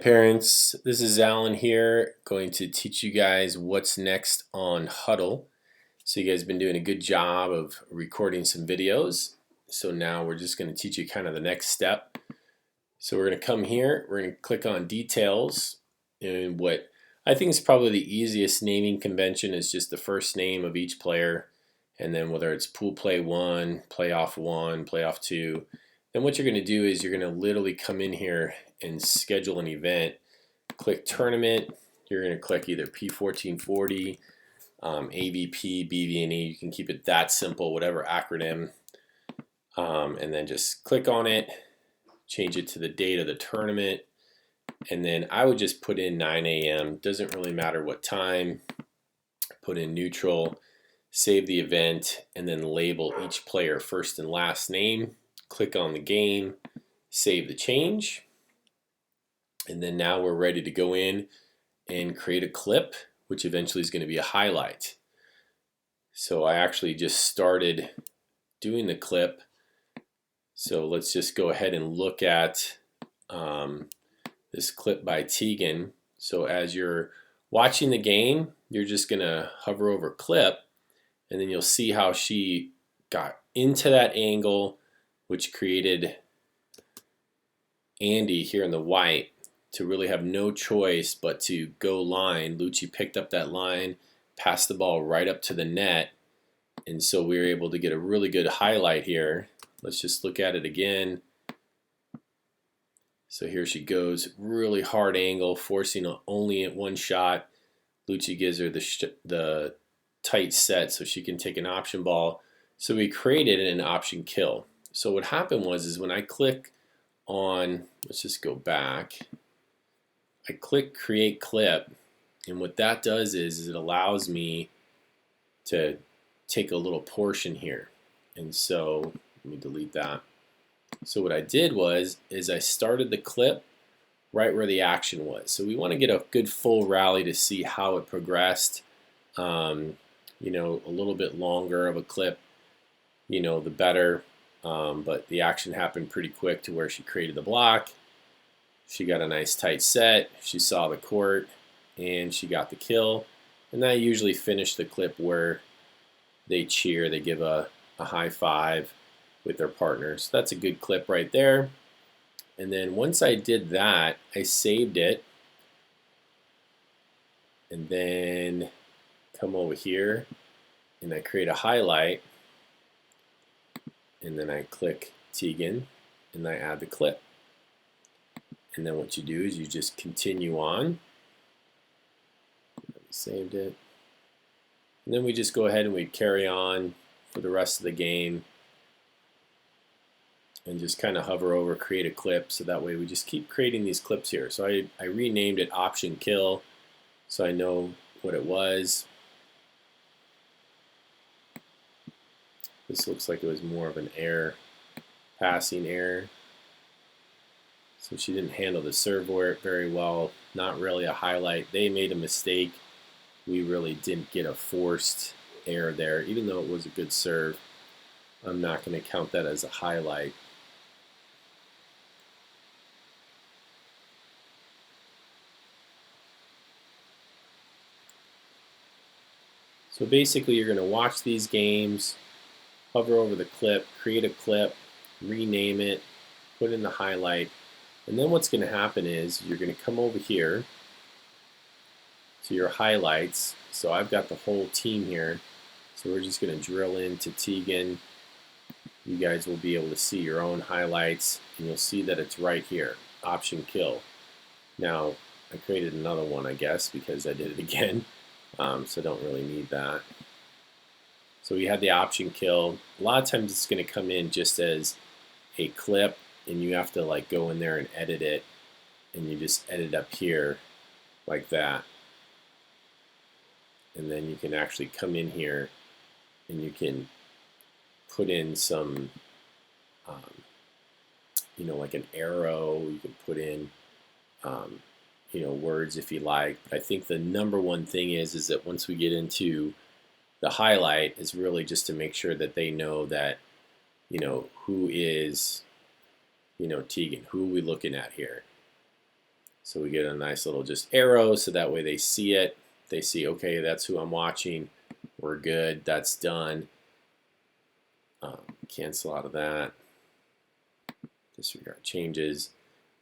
Parents, this is Alan here, going to teach you guys what's next on Hudl. So you guys have been doing a good job of recording some videos. So now we're just going to teach you kind of the next step. So we're going to come here, we're going to click on details, and what I think is probably the easiest naming convention is just the first name of each player, and then whether it's pool play 1, playoff 2. Then what you're going to do is you're going to literally come in here and schedule an event. Click tournament. You're going to click either P1440, AVP, BVNE. You can keep it that simple, whatever acronym. And then just click on it, change it to the date of the tournament. And then I would just put in 9 a.m. Doesn't really matter what time. Put in neutral, save the event, and then label each player first and last name. Click on the game, save the change, and then now we're ready to go in and create a clip, which eventually is going to be a highlight. So I actually just started doing the clip. So let's just go ahead and look at this clip by Tegan. So as you're watching the game, you're just going to hover over clip, and then you'll see how she got into that angle, which created Andy here in the white to really have no choice but to go line. Lucci picked up that line, passed the ball right up to the net, and so we were able to get a really good highlight here. Let's just look at it again. So here she goes, really hard angle, forcing only at one shot. Lucci gives her the tight set so she can take an option ball. So we created an option kill. So what happened was when I click on, let's just go back, I click create clip, and what that does is it allows me to take a little portion here. And so let me delete that. So what I did is I started the clip right where the action was. So we want to get a good full rally to see how it progressed. You know, a little bit longer of a clip, you know, the better. But the action happened pretty quick to where she created the block. She got a nice tight set. She saw the court, and she got the kill. And I usually finish the clip where they cheer. They give a high five with their partners. So that's a good clip right there. And then once I did that, I saved it. And then come over here, and I create a highlight. And then I click Tegan, and I add the clip. And then what you do is you just continue on. Saved it. And then we just go ahead and we carry on for the rest of the game. And just kind of hover over, create a clip, so that way we just keep creating these clips here. So I renamed it option kill, so I know what it was. This looks like it was more of an error, passing error. So she didn't handle the serve very well. Not really a highlight. They made a mistake. We really didn't get a forced error there, even though it was a good serve. I'm not going to count that as a highlight. So basically you're going to watch these games, hover over the clip, create a clip, rename it, put in the highlight, and then what's going to happen is you're going to come over here to your highlights. So I've got the whole team here, so we're just going to drill into Tegan. You guys will be able to see your own highlights, and you'll see that it's right here, option kill. Now I created another one, I guess, because I did it again. So don't really need that. So we had the option kill. A lot of times it's going to come in just as a clip, and you have to like go in there and edit it, and you just edit up here like that. And then you can actually come in here and you can put in some, you know, like an arrow. You can put in you know, words if you like. But I think the number one thing is that once we get into the highlight is really just to make sure that they know that, you know, who is, you know, Tegan, who are we looking at here? So we get a nice little just arrow, so that way they see it. They see, okay, that's who I'm watching. We're good. That's done. Cancel out of that. Disregard changes.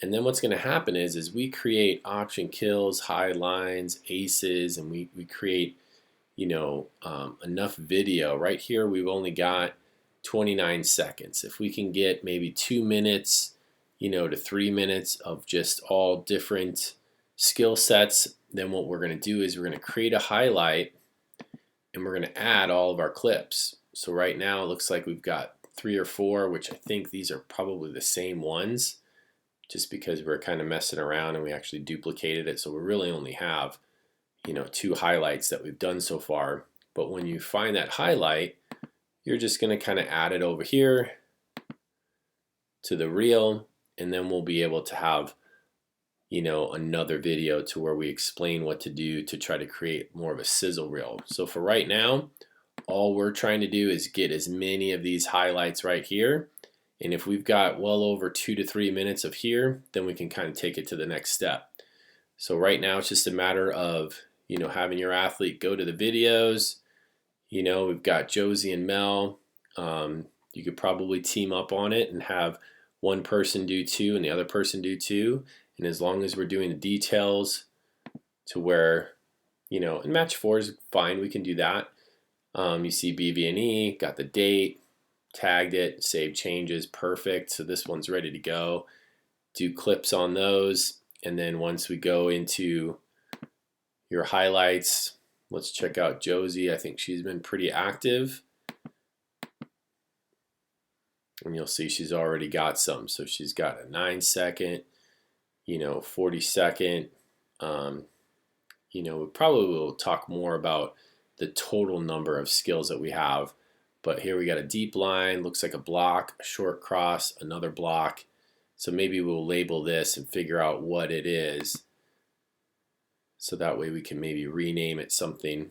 And then what's going to happen is we create option kills, high lines, aces, and we create, enough video. Right here, we've only got 29 seconds. If we can get maybe 2 minutes, to 3 minutes of just all different skill sets, then what we're going to do is we're going to create a highlight and we're going to add all of our clips. So right now it looks like we've got 3 or 4, which I think these are probably the same ones, just because we're kind of messing around and we actually duplicated it. So we really only have, 2 highlights that we've done so far. But when you find that highlight, you're just going to kind of add it over here to the reel, and then we'll be able to have, another video to where we explain what to do to try to create more of a sizzle reel. So for right now, all we're trying to do is get as many of these highlights right here. And if we've got well over 2 to 3 minutes of here, then we can kind of take it to the next step. So right now it's just a matter of, having your athlete go to the videos. We've got Josie and Mel. You could probably team up on it and have one person do 2 and the other person do 2. And as long as we're doing the details to where, and match 4 is fine, we can do that. You see BV&E, got the date, tagged it, save changes, perfect. So this one's ready to go. Do clips on those, and then once we go into your highlights, let's check out Josie. I think she's been pretty active. And you'll see she's already got some. So she's got a 9-second, 40-second. We probably will talk more about the total number of skills that we have. But here we got a deep line, looks like a block, a short cross, another block. So maybe we'll label this and figure out what it is. So that way we can maybe rename it something.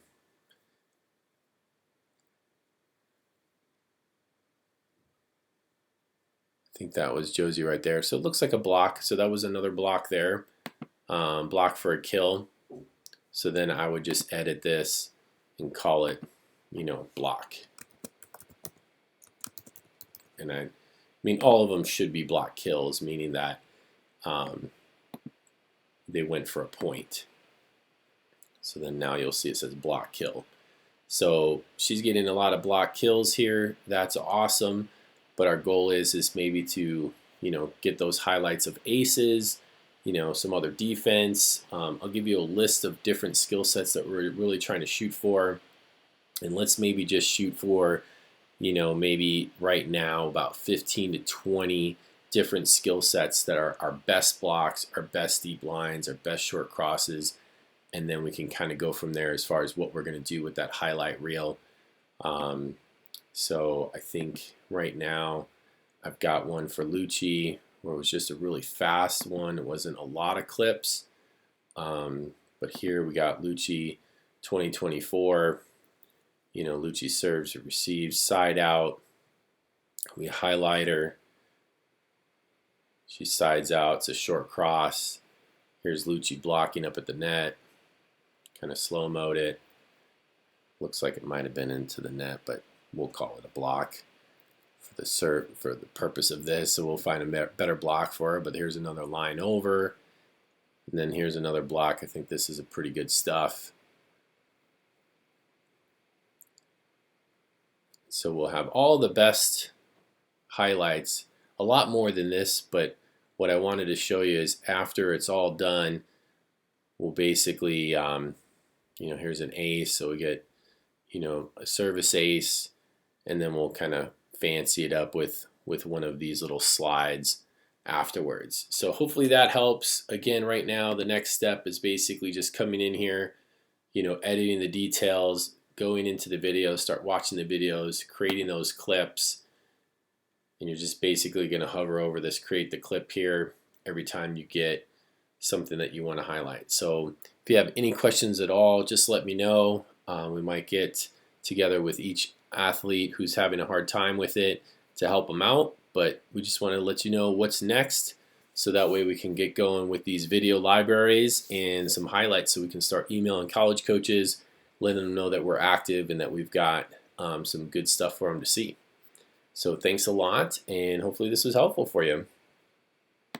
I think that was Josie right there. So it looks like a block. So that was another block there. Block for a kill. So then I would just edit this and call it, block. And I mean, all of them should be block kills, meaning that they went for a point. So then now you'll see it says block kill. So she's getting a lot of block kills here. That's awesome. But our goal is maybe to, get those highlights of aces, some other defense. I'll give you a list of different skill sets that we're really trying to shoot for. And let's maybe just shoot for, maybe right now about 15 to 20 different skill sets that are our best blocks, our best deep lines, our best short crosses. And then we can kind of go from there as far as what we're going to do with that highlight reel. So I think right now I've got one for Lucci where it was just a really fast one. It wasn't a lot of clips. But here we got Lucci 2024. Lucci serves or receives side out. We highlight her. She sides out. It's a short cross. Here's Lucci blocking up at the net. Kind of slow mode it. Looks like it might have been into the net, but we'll call it a block for the purpose of this. So we'll find a better block for her. But here's another line over, and then here's another block. I think this is a pretty good stuff. So we'll have all the best highlights, a lot more than this, but what I wanted to show you is after it's all done, we'll basically, here's an ace, so we get, a service ace, and then we'll kind of fancy it up with one of these little slides afterwards. So hopefully that helps. Again, right now, the next step is basically just coming in here, editing the details, going into the videos, start watching the videos, creating those clips, and you're just basically going to hover over this create the clip here every time you get something that you want to highlight. So if you have any questions at all, just let me know. We might get together with each athlete who's having a hard time with it to help them out, but we just want to let you know what's next. so that way we can get going with these video libraries and some highlights so we can start emailing college coaches, letting them know that we're active and that we've got some good stuff for them to see. So thanks a lot, and hopefully this was helpful for you.